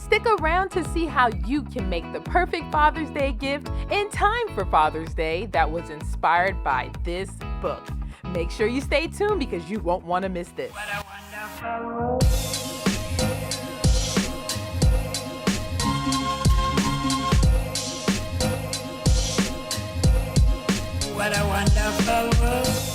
Stick around to see how you can make the perfect Father's Day gift in time for Father's Day that was inspired by this book. Make sure you stay tuned because you won't want to miss this. What a wonderful world. What a wonderful world.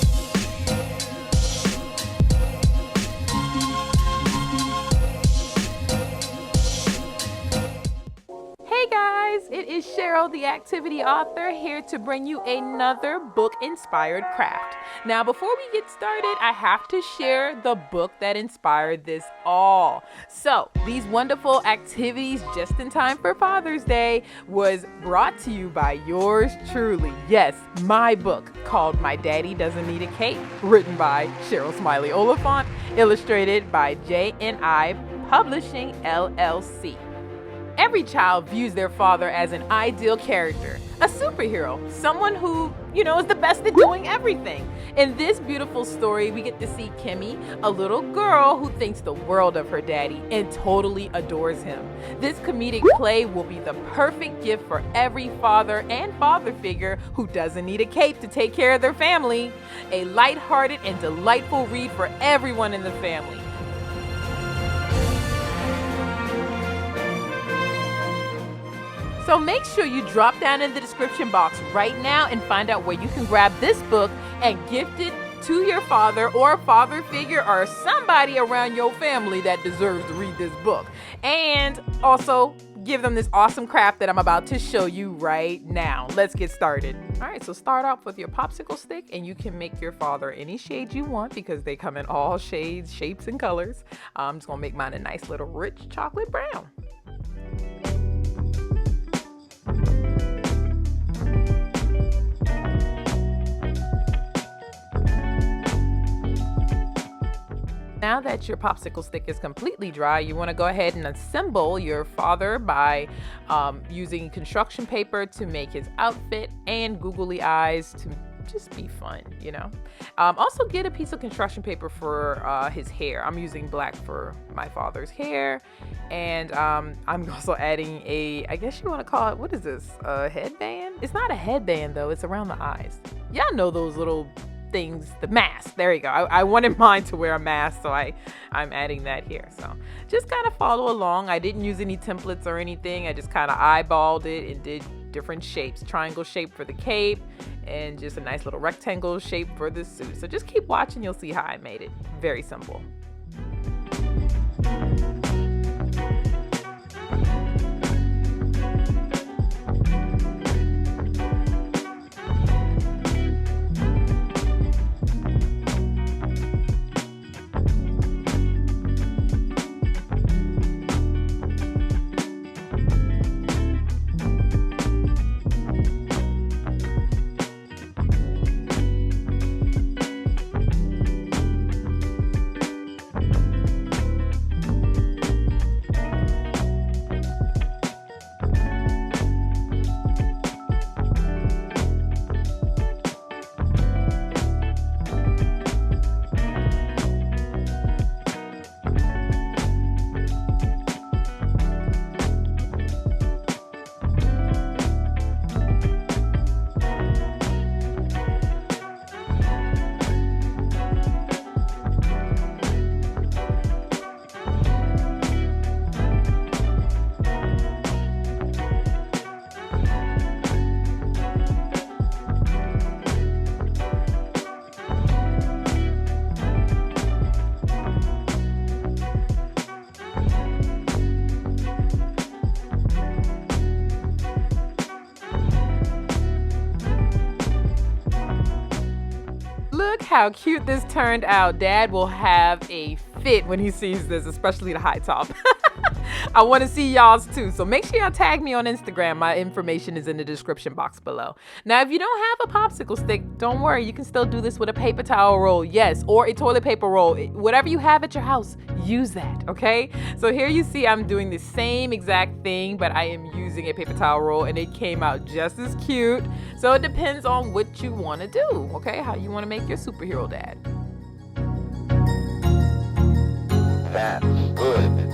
Hey guys, it is Cheryl, the activity author, here to bring you another book-inspired craft. Now, before we get started, I have to share the book that inspired this all. So, these wonderful activities just in time for Father's Day was brought to you by yours truly. Yes, my book called My Daddy Doesn't Need a Cape, written by Cheryl Smiley Oliphant, illustrated by J&I Publishing, LLC. Every child views their father as an ideal character, a superhero, someone who, is the best at doing everything. In this beautiful story, we get to see Kimmy, a little girl who thinks the world of her daddy and totally adores him. This comedic play will be the perfect gift for every father and father figure who doesn't need a cape to take care of their family. A lighthearted and delightful read for everyone in the family. So make sure you drop down in the description box right now and find out where you can grab this book and gift it to your father or father figure or somebody around your family that deserves to read this book. And also give them this awesome craft that I'm about to show you right now. Let's get started. All right, so start off with your popsicle stick and you can make your father any shade you want because they come in all shades, shapes, and colors. I'm just gonna make mine a nice little rich chocolate brown. Now that your popsicle stick is completely dry, you want to go ahead and assemble your father by using construction paper to make his outfit and googly eyes to just be fun, Also get a piece of construction paper for his hair. I'm using black for my father's hair. And I'm also adding I guess you want to call it, what is this, a headband? It's not a headband though, it's around the eyes. Y'all know those little things, the mask. There you go. I wanted mine to wear a mask, so I'm adding that here. So just kind of follow along. I didn't use any templates or anything. I just kind of eyeballed it and did different shapes. Triangle shape for the cape and just a nice little rectangle shape for the suit. So just keep watching. You'll see how I made it. Very simple. Look how cute this turned out. Dad will have a fit when he sees this, especially the high top. I want to see y'all's too. So make sure y'all tag me on Instagram. My information is in the description box below. Now, if you don't have a popsicle stick, don't worry. You can still do this with a paper towel roll. Yes, or a toilet paper roll. Whatever you have at your house, use that, okay? So here you see I'm doing the same exact thing, but I am using a paper towel roll and it came out just as cute. So it depends on what you want to do, okay? How you want to make your superhero dad. That's good.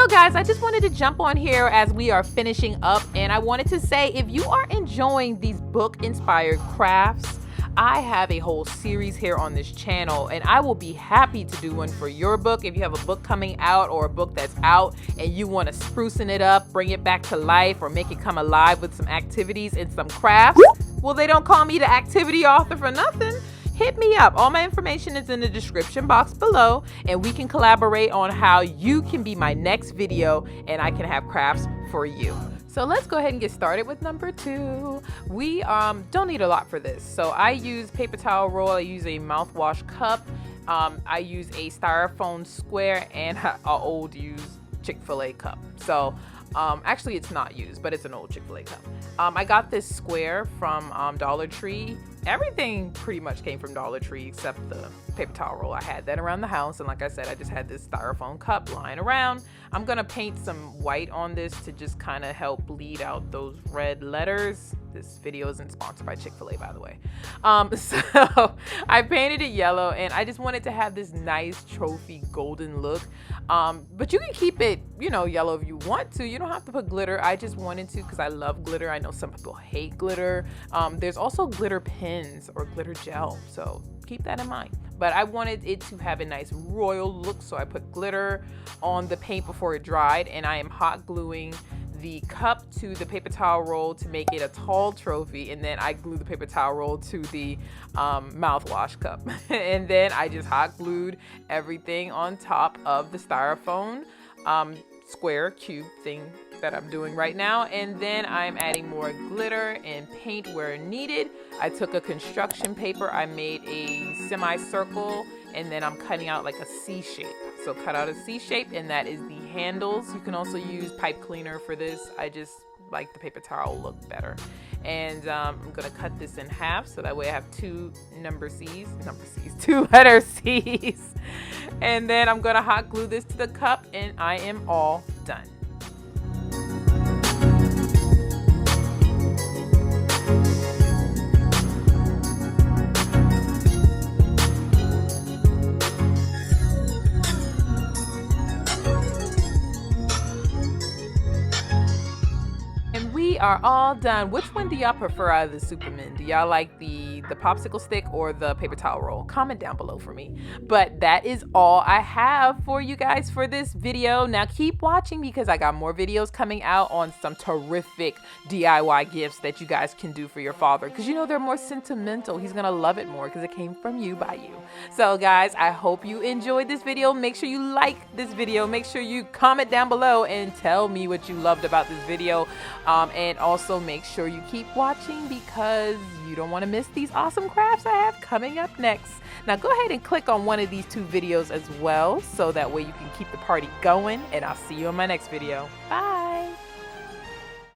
guys, I just wanted to jump on here as we are finishing up, and I wanted to say, if you are enjoying these book inspired crafts, I have a whole series here on this channel, and I will be happy to do one for your book. If you have a book coming out or a book that's out and you want to sprucing it up, bring it back to life, or make it come alive with some activities and some crafts, well, they don't call me the activity author for nothing. Hit me up. All my information is in the description box below, and we can collaborate on how you can be my next video and I can have crafts for you. So let's go ahead and get started with number 2. We don't need a lot for this. So I use paper towel roll, I use a mouthwash cup, I use a styrofoam square, and an old used Chick-fil-A cup. So actually it's not used, but it's an old Chick-fil-A cup. I got this square from Dollar Tree. Everything pretty much came from Dollar Tree except the paper towel roll. I had that around the house, and like I said, I just had this styrofoam cup lying around. I'm gonna paint some white on this to just kind of help bleed out those red letters. This video isn't sponsored by Chick-fil-A, by the way. So I painted it yellow, and I just wanted to have this nice trophy golden look. But you can keep it, you know, yellow if you want to. You don't have to put glitter. I just wanted to because I love glitter. I know some people hate glitter. There's also glitter pins or glitter gel, so keep that in mind. But I wanted it to have a nice royal look, so I put glitter on the paint before it dried, and I am hot gluing the cup to the paper towel roll to make it a tall trophy, and then I glue the paper towel roll to the mouthwash cup. And then I just hot glued everything on top of the styrofoam square cube thing that I'm doing right now, and then I'm adding more glitter and paint where needed. I took a construction paper, I made a semicircle, and then I'm cutting out like a C shape. So cut out a C shape, and that is the handles. You can also use pipe cleaner for this. I just like the paper towel look better. And I'm gonna cut this in half so that way I have two letter C's. And then I'm gonna hot glue this to the cup, and I am all done. We are all done. Which one do y'all prefer out of the Superman? Do y'all like the popsicle stick or the paper towel roll? Comment down below for me. But that is all I have for you guys for this video. Now keep watching because I got more videos coming out on some terrific DIY gifts that you guys can do for your father, because you know they're more sentimental. He's gonna love it more because it came from you by you. So guys, I hope you enjoyed this video. Make sure you like this video. Make sure you comment down below and tell me what you loved about this video. And also make sure you keep watching because you don't want to miss these awesome crafts I have coming up next. Now go ahead and click on one of these 2 videos as well, so that way you can keep the party going, and I'll see you in my next video. Bye.